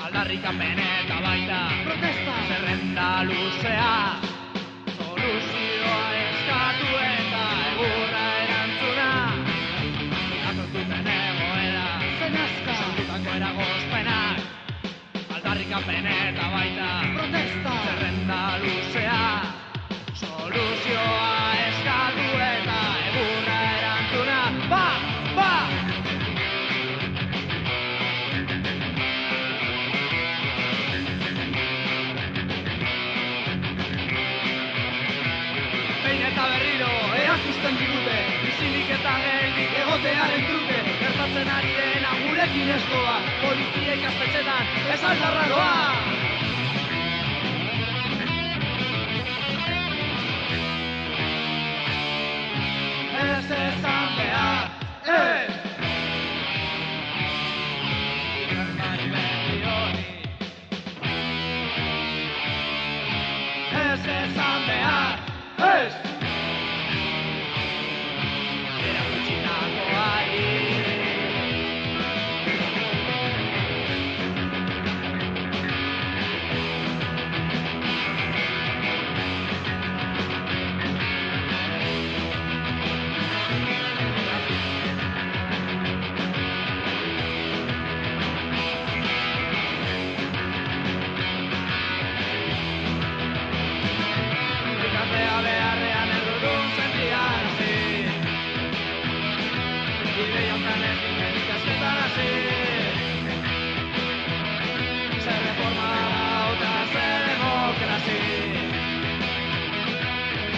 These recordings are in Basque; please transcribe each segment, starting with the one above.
Aldarrikapen eta baita protesta zerrenda luzea, soluzioa eskatu eta egurra erantzuna. Ikasotuten egoera, sortutako eragozpenak, aldarrikapen eta baita protesta zerrenda luzea, soluzioa eskatu eta egurra erantzuna. Ba! Eta berriro erakusten digute, bizirik eta geldik egotearen truke. Gertatzen ari dena gurekin eskoa, polizia ikastetxetan ez aldarraroa. Ez ezan behar, ez! Germani berri hori. Ez ezan behar, ez!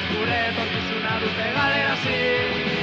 Gure etorkizuna dute galerazi.